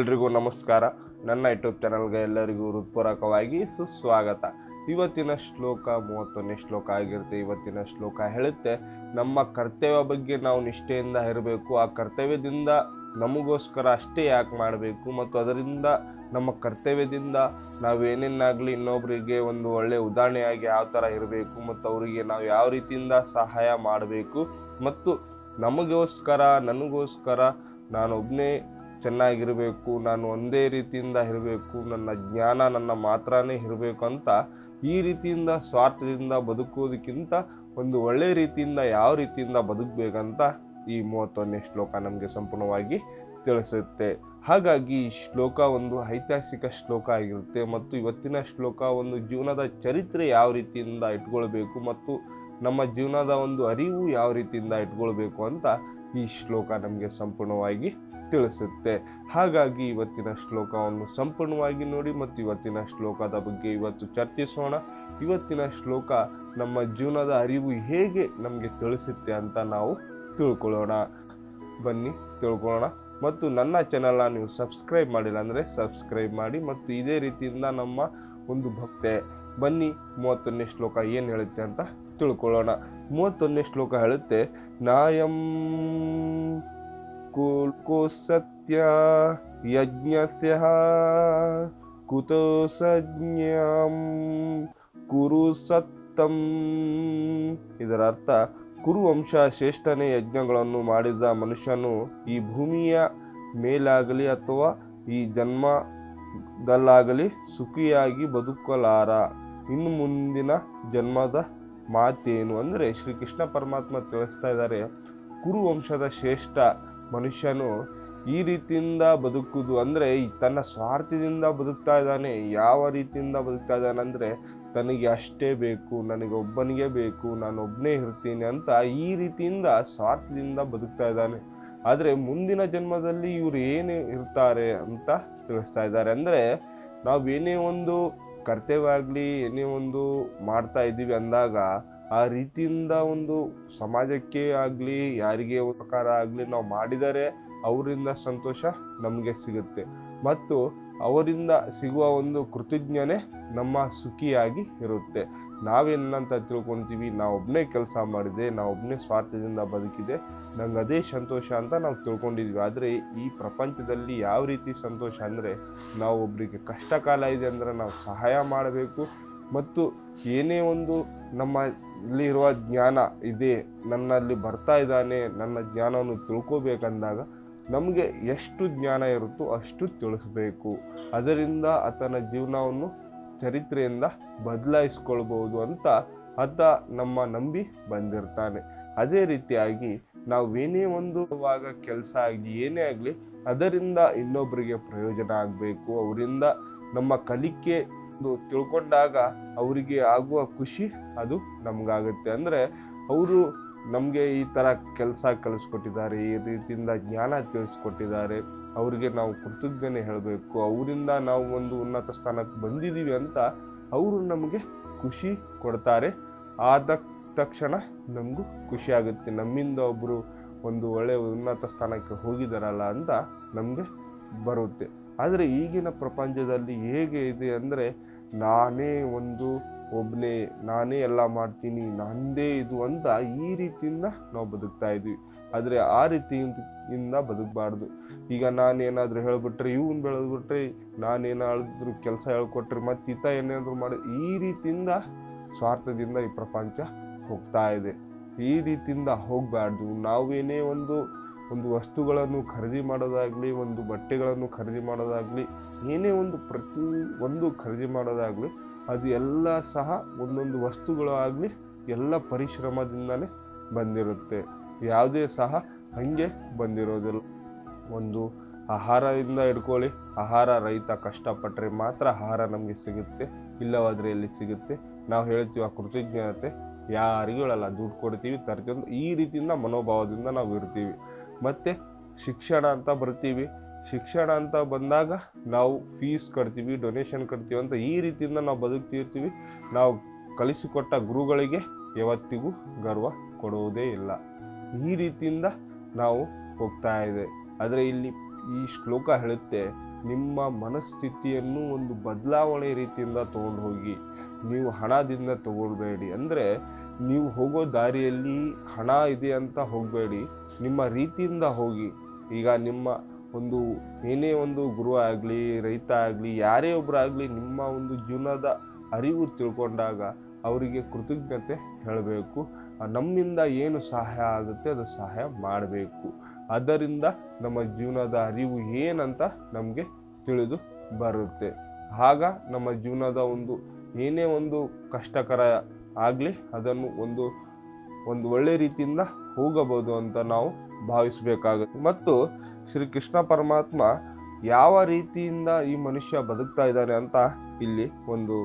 ಎಲ್ರಿಗೂ ನಮಸ್ಕಾರ. ನನ್ನ ಯೂಟ್ಯೂಬ್ ಚಾನಲ್ಗೆ ಎಲ್ಲರಿಗೂ ಹೃತ್ಪೂರ್ವಕವಾಗಿ ಸುಸ್ವಾಗತ. ಇವತ್ತಿನ ಶ್ಲೋಕ 31ನೇ ಶ್ಲೋಕ ಆಗಿರುತ್ತೆ. ಇವತ್ತಿನ ಶ್ಲೋಕ ಹೇಳುತ್ತೆ, ನಮ್ಮ ಕರ್ತವ್ಯ ಬಗ್ಗೆ ನಾವು ನಿಷ್ಠೆಯಿಂದ ಇರಬೇಕು. ಆ ಕರ್ತವ್ಯದಿಂದ ನಮಗೋಸ್ಕರ ಅಷ್ಟೇ ಯಾಕೆ ಮಾಡಬೇಕು, ಮತ್ತು ಅದರಿಂದ ನಮ್ಮ ಕರ್ತವ್ಯದಿಂದ ನಾವೇನೇನಾಗಲಿ ಇನ್ನೊಬ್ಬರಿಗೆ ಒಂದು ಒಳ್ಳೆಯ ಉದಾಹರಣೆಯಾಗಿ ಯಾವ ಥರ ಇರಬೇಕು, ಮತ್ತು ಅವರಿಗೆ ನಾವು ಯಾವ ರೀತಿಯಿಂದ ಸಹಾಯ ಮಾಡಬೇಕು, ಮತ್ತು ನಮಗೋಸ್ಕರ ನನಗೋಸ್ಕರ ನಾನೊಬ್ಬನೇ ಚೆನ್ನಾಗಿರಬೇಕು, ನಾನು ಒಂದೇ ರೀತಿಯಿಂದ ಇರಬೇಕು, ನನ್ನ ಜ್ಞಾನ ನನ್ನ ಮಾತ್ರನೇ ಇರಬೇಕು ಅಂತ ಈ ರೀತಿಯಿಂದ ಸ್ವಾರ್ಥದಿಂದ ಬದುಕುವುದಕ್ಕಿಂತ ಒಂದು ಒಳ್ಳೆಯ ರೀತಿಯಿಂದ ಯಾವ ರೀತಿಯಿಂದ ಬದುಕಬೇಕಂತ ಈ 31ನೇ ಶ್ಲೋಕ ನಮಗೆ ಸಂಪೂರ್ಣವಾಗಿ ತಿಳಿಸುತ್ತೆ. ಹಾಗಾಗಿ ಈ ಶ್ಲೋಕ ಒಂದು ಐತಿಹಾಸಿಕ ಶ್ಲೋಕ ಆಗಿರುತ್ತೆ, ಮತ್ತು ಇವತ್ತಿನ ಶ್ಲೋಕ ಒಂದು ಜೀವನದ ಚರಿತ್ರೆ ಯಾವ ರೀತಿಯಿಂದ ಇಟ್ಕೊಳ್ಬೇಕು, ಮತ್ತು ನಮ್ಮ ಜೀವನದ ಒಂದು ಅರಿವು ಯಾವ ರೀತಿಯಿಂದ ಇಟ್ಕೊಳ್ಬೇಕು ಅಂತ ಈ ಶ್ಲೋಕ ನಮಗೆ ಸಂಪೂರ್ಣವಾಗಿ ತಿಳಿಸುತ್ತೆ. ಹಾಗಾಗಿ ಇವತ್ತಿನ ಶ್ಲೋಕವನ್ನು ಸಂಪೂರ್ಣವಾಗಿ ನೋಡಿ ಮತ್ತು ಇವತ್ತಿನ ಶ್ಲೋಕದ ಬಗ್ಗೆ ಇವತ್ತು ಚರ್ಚಿಸೋಣ. ಇವತ್ತಿನ ಶ್ಲೋಕ ನಮ್ಮ ಜೀವನದ ಅರಿವು ಹೇಗೆ ನಮಗೆ ತಿಳಿಸುತ್ತೆ ಅಂತ ನಾವು ತಿಳ್ಕೊಳ್ಳೋಣ. ಬನ್ನಿ ತಿಳ್ಕೊಳ್ಳೋಣ. ಮತ್ತು ನನ್ನ ಚಾನಲ್ನ ನೀವು ಸಬ್ಸ್ಕ್ರೈಬ್ ಮಾಡಿಲ್ಲ ಅಂದರೆ ಸಬ್ಸ್ಕ್ರೈಬ್ ಮಾಡಿ, ಮತ್ತು ಇದೇ ರೀತಿಯಿಂದ ನಮ್ಮ ಒಂದು ಭಕ್ತೆ. ಬನ್ನಿ 31ನೇ ಶ್ಲೋಕ ಏನು ಹೇಳುತ್ತೆ ಅಂತ ತಿಳ್ಕೊಳ್ಳೋಣ. 31ನೇ ಶ್ಲೋಕ ಹೇಳುತ್ತೆ, ನಾಯಂ ಕುಲ್ಕೋ ಸತ್ಯ ಯಜ್ಞಸ್ಯ ಕುತೋ ಸಜ್ಞಾಂ ಕುರು ಸತ್ತಂ. ಇದರ ಅರ್ಥ, ಕುರುವಂಶ ಶ್ರೇಷ್ಠನೇ ಯಜ್ಞಗಳನ್ನು ಮಾಡಿದ ಮನುಷ್ಯನು ಈ ಭೂಮಿಯ ಮೇಲಾಗಲಿ ಅಥವಾ ಈ ಜನ್ಮದಲ್ಲಾಗಲಿ ಸುಖಿಯಾಗಿ ಬದುಕಲಾರ. ಇನ್ನು ಮುಂದಿನ ಜನ್ಮದ ಮಾತೇನು ಅಂದರೆ ಶ್ರೀಕೃಷ್ಣ ಪರಮಾತ್ಮ ತಿಳಿಸ್ತಾ ಇದ್ದಾರೆ, ಕುರುವಂಶದ ಶ್ರೇಷ್ಠ ಮನುಷ್ಯನು ಈ ರೀತಿಯಿಂದ ಬದುಕುವುದು ಅಂದರೆ ತನ್ನ ಸ್ವಾರ್ಥದಿಂದ ಬದುಕ್ತಾ ಇದ್ದಾನೆ. ಯಾವ ರೀತಿಯಿಂದ ಬದುಕ್ತಾ ಇದ್ದಾನೆ ಅಂದರೆ ತನಗೆ ಅಷ್ಟೇ ಬೇಕು, ನನಗೊಬ್ಬನಿಗೆ ಬೇಕು, ನಾನೊಬ್ಬನೇ ಇರ್ತೀನಿ ಅಂತ ಈ ರೀತಿಯಿಂದ ಸ್ವಾರ್ಥದಿಂದ ಬದುಕ್ತಾ ಇದ್ದಾನೆ. ಆದರೆ ಮುಂದಿನ ಜನ್ಮದಲ್ಲಿ ಇವರು ಏನು ಇರ್ತಾರೆ ಅಂತ ತಿಳಿಸ್ತಾ ಇದ್ದಾರೆ. ಅಂದರೆ ನಾವೇನೇ ಒಂದು ಕರ್ತವ್ಯ ಆಗಲಿ ಏನೇ ಒಂದು ಮಾಡ್ತಾ ಇದ್ದೀವಿ ಅಂದಾಗ ಆ ರೀತಿಯಿಂದ ಒಂದು ಸಮಾಜಕ್ಕೆ ಆಗಲಿ ಯಾರಿಗೆ ಉಪಕಾರ ಆಗಲಿ ನಾವು ಮಾಡಿದರೆ ಅವರಿಂದ ಸಂತೋಷ ನಮಗೆ ಸಿಗುತ್ತೆ, ಮತ್ತು ಅವರಿಂದ ಸಿಗುವ ಒಂದು ಕೃತಜ್ಞತೆ ನಮ್ಮ ಸುಖಿಯಾಗಿ ಇರುತ್ತೆ. ನಾವೇನಂತ ತಿಳ್ಕೊಳ್ತೀವಿ, ನಾವೊಬ್ಬನೇ ಕೆಲಸ ಮಾಡಿದೆ, ನಾವೊಬ್ಬನೇ ಸ್ವಾರ್ಥದಿಂದ ಬದುಕಿದೆ, ನಂಗೆ ಅದೇ ಸಂತೋಷ ಅಂತ ನಾವು ತಿಳ್ಕೊಂಡಿದ್ವಿ. ಆದರೆ ಈ ಪ್ರಪಂಚದಲ್ಲಿ ಯಾವ ರೀತಿ ಸಂತೋಷ ಅಂದರೆ ನಾವು ಒಬ್ಬರಿಗೆ ಕಷ್ಟ ಕಾಲ ಇದೆ ಅಂದರೆ ನಾವು ಸಹಾಯ ಮಾಡಬೇಕು, ಮತ್ತು ಏನೇ ಒಂದು ನಮ್ಮಲ್ಲಿ ಇರುವ ಜ್ಞಾನ ಇದೆ, ನನ್ನಲ್ಲಿ ಬರ್ತಾ ಇದ್ದಾನೆ, ನನ್ನ ಜ್ಞಾನವನ್ನು ತಿಳ್ಕೋಬೇಕಂದಾಗ ನಮಗೆ ಎಷ್ಟು ಜ್ಞಾನ ಇರುತ್ತೋ ಅಷ್ಟು ತಿಳಿಸ್ಬೇಕು. ಅದರಿಂದ ಆತನ ಜೀವನವನ್ನು ಚರಿತ್ರೆಯಿಂದ ಬದಲಾಯಿಸ್ಕೊಳ್ಬೋದು ಅಂತ ಆತ ನಮ್ಮ ನಂಬಿ ಬಂದಿರ್ತಾನೆ. ಅದೇ ರೀತಿಯಾಗಿ ನಾವೇನೇ ಒಂದು ಕೆಲಸ ಆಗಲಿ ಏನೇ ಆಗಲಿ ಅದರಿಂದ ಇನ್ನೊಬ್ಬರಿಗೆ ಪ್ರಯೋಜನ ಆಗಬೇಕು. ಅವರಿಂದ ನಮ್ಮ ಕಲಿಕೆ ತಿಳ್ಕೊಂಡಾಗ ಅವರಿಗೆ ಆಗುವ ಖುಷಿ ಅದು ನಮಗಾಗುತ್ತೆ. ಅಂದರೆ ಅವರು ನಮಗೆ ಈ ಥರ ಕೆಲಸ ಕಲಿಸ್ಕೊಟ್ಟಿದ್ದಾರೆ, ಈ ರೀತಿಯಿಂದ ಜ್ಞಾನ ತಿಳಿಸ್ಕೊಟ್ಟಿದ್ದಾರೆ, ಅವರಿಗೆ ನಾವು ಕೃತಜ್ಞತೆ ಹೇಳಬೇಕು, ಅವರಿಂದ ನಾವು ಒಂದು ಉನ್ನತ ಸ್ಥಾನಕ್ಕೆ ಬಂದಿದ್ದೀವಿ ಅಂತ ಅವರು ನಮಗೆ ಖುಷಿ ಕೊಡ್ತಾರೆ. ಆದ ತಕ್ಷಣ ನಮಗೂ ಖುಷಿ ಆಗುತ್ತೆ, ನಮ್ಮಿಂದ ಒಬ್ಬರು ಒಂದು ಒಳ್ಳೆಯ ಉನ್ನತ ಸ್ಥಾನಕ್ಕೆ ಹೋಗಿದ್ದಾರಲ್ಲ ಅಂತ ನಮಗೆ ಬರುತ್ತೆ. ಆದರೆ ಈಗಿನ ಪ್ರಪಂಚದಲ್ಲಿ ಹೇಗೆ ಇದೆ ಅಂದರೆ ನಾನೇ ಒಬ್ಬನೇ, ನಾನೇ ಎಲ್ಲ ಮಾಡ್ತೀನಿ, ನಂದೇ ಇದು ಅಂತ ಈ ರೀತಿಯಿಂದ ನಾವು ಬದುಕ್ತಾ ಇದ್ವಿ. ಆದರೆ ಆ ರೀತಿಯಿಂದ ಬದುಕಬಾರ್ದು. ಈಗ ನಾನೇನಾದರೂ ಹೇಳ್ಬಿಟ್ರೆ, ಇವನು ಬೆಳೆದ್ಬಿಟ್ರೆ, ನಾನೇನಾದ್ರೂ ಕೆಲಸ ಹೇಳ್ಕೊಟ್ರೆ ಮತ್ತು ಈತ ಏನಾದರೂ ಮಾಡಿ, ಈ ರೀತಿಯಿಂದ ಸ್ವಾರ್ಥದಿಂದ ಈ ಪ್ರಪಂಚ ಹೋಗ್ತಾ ಇದೆ. ಈ ರೀತಿಯಿಂದ ಹೋಗಬಾರ್ದು. ನಾವೇನೇ ಒಂದು ವಸ್ತುಗಳನ್ನು ಖರೀದಿ ಮಾಡೋದಾಗಲಿ, ಒಂದು ಬಟ್ಟೆಗಳನ್ನು ಖರೀದಿ ಮಾಡೋದಾಗಲಿ, ಏನೇ ಒಂದು ಒಂದು ಖರೀದಿ ಮಾಡೋದಾಗಲಿ, ಅದು ಎಲ್ಲ ಸಹ ಒಂದೊಂದು ವಸ್ತುಗಳು ಆಗಲಿ ಎಲ್ಲ ಪರಿಶ್ರಮದಿಂದಲೇ ಬಂದಿರುತ್ತೆ. ಯಾವುದೇ ಸಹ ಹಾಗೆ ಬಂದಿರೋದಿಲ್ಲ. ಒಂದು ಆಹಾರದಿಂದ ಹಿಡ್ಕೊಳ್ಳಿ, ಆಹಾರ ರೈತ ಕಷ್ಟಪಟ್ಟರೆ ಮಾತ್ರ ಆಹಾರ ನಮಗೆ ಸಿಗುತ್ತೆ, ಇಲ್ಲವಾದರೆ ಎಲ್ಲಿ ಸಿಗುತ್ತೆ? ನಾವು ಹೇಳ್ತೀವಿ ಆ ಕೃತಜ್ಞತೆ ಯಾರಿಗೂ ಹೇಳಲ್ಲ, ದುಡ್ಡು ಕೊಡ್ತೀವಿ ತರ್ತೀವಿ, ಈ ರೀತಿಯಿಂದ ಮನೋಭಾವದಿಂದ ನಾವು ಇರ್ತೀವಿ. ಮತ್ತು ಶಿಕ್ಷಣ ಅಂತ ಬರ್ತೀವಿ, ಶಿಕ್ಷಣ ಅಂತ ಬಂದಾಗ ನಾವು ಫೀಸ್ ಕಟ್ತೀವಿ, ಡೊನೇಷನ್ ಕಟ್ತೀವಿ ಅಂತ ಈ ರೀತಿಯಿಂದ ನಾವು ಬದುಕ್ತಿರ್ತೀವಿ. ನಾವು ಕಲಿಸಿಕೊಟ್ಟ ಗುರುಗಳಿಗೆ ಯಾವತ್ತಿಗೂ ಗರ್ವ ಕೊಡುವುದೇ ಇಲ್ಲ. ಈ ರೀತಿಯಿಂದ ನಾವು ಹೋಗ್ತಾ ಇದೆ. ಆದರೆ ಇಲ್ಲಿ ಈ ಶ್ಲೋಕ ಹೇಳುತ್ತೆ, ನಿಮ್ಮ ಮನಸ್ಥಿತಿಯನ್ನು ಒಂದು ಬದಲಾವಣೆ ರೀತಿಯಿಂದ ತಗೊಂಡು ಹೋಗಿ. ನೀವು ಹಣದಿಂದ ತಗೊಳ್ಬೇಡಿ, ಅಂದರೆ ನೀವು ಹೋಗೋ ದಾರಿಯಲ್ಲಿ ಹಣ ಇದೆ ಅಂತ ಹೋಗಬೇಡಿ, ನಿಮ್ಮ ರೀತಿಯಿಂದ ಹೋಗಿ. ಈಗ ನಿಮ್ಮ ಒಂದು ಏನೇ ಒಂದು ಗುರು ಆಗಲಿ, ರೈತ ಆಗಲಿ, ಯಾರೇ ಒಬ್ಬರಾಗಲಿ ನಿಮ್ಮ ಒಂದು ಜೀವನದ ಅರಿವು ತಿಳ್ಕೊಂಡಾಗ ಅವರಿಗೆ ಕೃತಜ್ಞತೆ ಹೇಳಬೇಕು. ನಮ್ಮಿಂದ ಏನು ಸಹಾಯ ಆಗುತ್ತೆ ಅದು ಸಹಾಯ ಮಾಡಬೇಕು. ಆದ್ದರಿಂದ ನಮ್ಮ ಜೀವನದ ಅರಿವು ಏನಂತ ನಮಗೆ ತಿಳಿದು ಬರುತ್ತೆ. ಆಗ ನಮ್ಮ ಜೀವನದ ಒಂದು ಏನೇ ಒಂದು ಕಷ್ಟಕರ ಆಗಲಿ ಅದನ್ನು ಒಂದು ಒಳ್ಳೆ ರೀತಿಯಿಂದ ಹೋಗಬಹುದು ಅಂತ ನಾವು ಭಾವಿಸಬೇಕಾಗುತ್ತೆ. ಮತ್ತು ಶ್ರೀಕೃಷ್ಣ ಪರಮಾತ್ಮ ಯಾವ ರೀತಿಯಿಂದ ಈ ಮನುಷ್ಯ ಬದುಕ್ತಾ ಇದ್ದಾನೆ ಅಂತ ಇಲ್ಲಿ ಒಂದು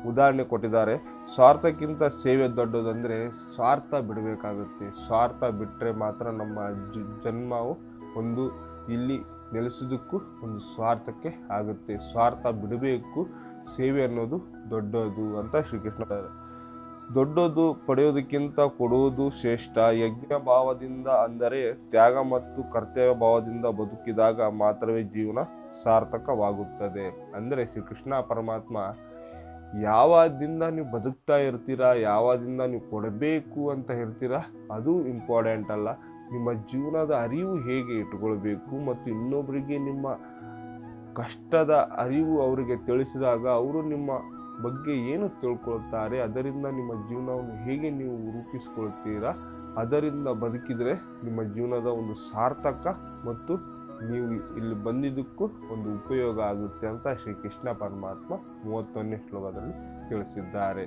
ಉದಾಹರಣೆ ಕೊಟ್ಟಿದ್ದಾರೆ. ಸ್ವಾರ್ಥಕ್ಕಿಂತ ಸೇವೆ ದೊಡ್ಡದಂದರೆ ಸ್ವಾರ್ಥ ಬಿಡಬೇಕಾಗುತ್ತೆ. ಸ್ವಾರ್ಥ ಬಿಟ್ಟರೆ ಮಾತ್ರ ನಮ್ಮ ಜನ್ಮವು ಒಂದು ಇಲ್ಲಿ ನೆಲೆಸೋದಕ್ಕೂ ಒಂದು ಸ್ವಾರ್ಥಕ್ಕೆ ಆಗುತ್ತೆ. ಸ್ವಾರ್ಥ ಬಿಡಬೇಕು, ಸೇವೆ ಅನ್ನೋದು ದೊಡ್ಡದು ಅಂತ ಶ್ರೀಕೃಷ್ಣ. ದೊಡ್ಡದು ಪಡೆಯೋದಕ್ಕಿಂತ ಕೊಡುವುದು ಶ್ರೇಷ್ಠ. ಯಜ್ಞ ಭಾವದಿಂದ, ಅಂದರೆ ತ್ಯಾಗ ಮತ್ತು ಕರ್ತವ್ಯ ಭಾವದಿಂದ ಬದುಕಿದಾಗ ಮಾತ್ರವೇ ಜೀವನ ಸಾರ್ಥಕವಾಗುತ್ತದೆ. ಅಂದರೆ ಶ್ರೀಕೃಷ್ಣ ಪರಮಾತ್ಮ ಯಾವಾದಿಂದ ನೀವು ಬದುಕ್ತಾ ಇರ್ತೀರಾ, ಯಾವಾದಿಂದ ನೀವು ಕೊಡಬೇಕು ಅಂತ ಇರ್ತೀರಾ ಅದು ಇಂಪಾರ್ಟೆಂಟ್ ಅಲ್ಲ. ನಿಮ್ಮ ಜೀವನದ ಅರಿವು ಹೇಗೆ ಇಟ್ಕೊಳ್ಬೇಕು ಮತ್ತು ಇನ್ನೊಬ್ಬರಿಗೆ ನಿಮ್ಮ ಕಷ್ಟದ ಅರಿವು ಅವರಿಗೆ ತಿಳಿಸಿದಾಗ ಅವರು ನಿಮ್ಮ ಬಗ್ಗೆ ಏನು ತಿಳ್ಕೊಳ್ತಾರೆ, ಅದರಿಂದ ನಿಮ್ಮ ಜೀವನವನ್ನು ಹೇಗೆ ನೀವು ರೂಪಿಸ್ಕೊಳ್ತೀರಾ, ಅದರಿಂದ ಬದುಕಿದರೆ ನಿಮ್ಮ ಜೀವನದ ಒಂದು ಸಾರ್ಥಕ ಮತ್ತು ನೀವು ಇಲ್ಲಿ ಬಂದಿದ್ದಕ್ಕೂ ಒಂದು ಉಪಯೋಗ ಆಗುತ್ತೆ ಅಂತ ಶ್ರೀಕೃಷ್ಣ ಪರಮಾತ್ಮ 31ನೇ ಶ್ಲೋಕದಲ್ಲಿ ತಿಳಿಸಿದ್ದಾರೆ.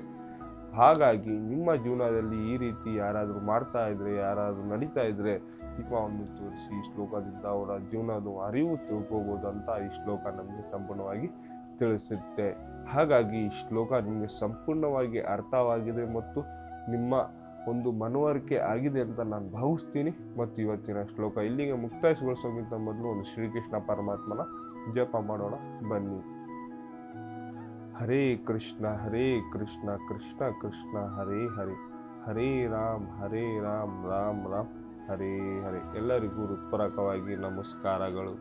ಹಾಗಾಗಿ ನಿಮ್ಮ ಜೀವನದಲ್ಲಿ ಈ ರೀತಿ ಯಾರಾದರೂ ಮಾಡ್ತಾ ಇದ್ರೆ, ಯಾರಾದರೂ ನಡೀತಾ ಇದ್ರೆ ದೀಪವನ್ನು ತೋರಿಸಿ ಈ ಶ್ಲೋಕದಿಂದ ಅವರ ಜೀವನದ ಅರಿವು ತಿಳ್ಕೋಬಹುದು ಅಂತ ಈ ಶ್ಲೋಕ ನಮಗೆ ಸಂಪೂರ್ಣವಾಗಿ ತಿಳಿಸುತ್ತೆ. ಹಾಗಾಗಿ ಈ ಶ್ಲೋಕ ನಿಮಗೆ ಸಂಪೂರ್ಣವಾಗಿ ಅರ್ಥವಾಗಿದೆ ಮತ್ತು ನಿಮ್ಮ ಒಂದು ಮನವರಿಕೆ ಆಗಿದೆ ಅಂತ ನಾನು ಭಾವಿಸ್ತೀನಿ. ಮತ್ತು ಇವತ್ತಿನ ಶ್ಲೋಕ ಇಲ್ಲಿಗೆ ಮುಕ್ತಾಯಗೊಳಿಸೋಕ್ಕಿಂತ ಮೊದಲು ಒಂದು ಶ್ರೀಕೃಷ್ಣ ಪರಮಾತ್ಮನ ಜಪ ಮಾಡೋಣ ಬನ್ನಿ. ಹರೇ ಕೃಷ್ಣ ಕೃಷ್ಣ ಕೃಷ್ಣ ಹರೇ ಹರೇ, ಹರೇ ರಾಮ್ ರಾಮ್ ರಾಮ್ ಹರೇ ಹರೇ. ಎಲ್ಲರಿಗೂ ಹೃತ್ಪೂರ್ವಕವಾಗಿ ನಮಸ್ಕಾರಗಳು.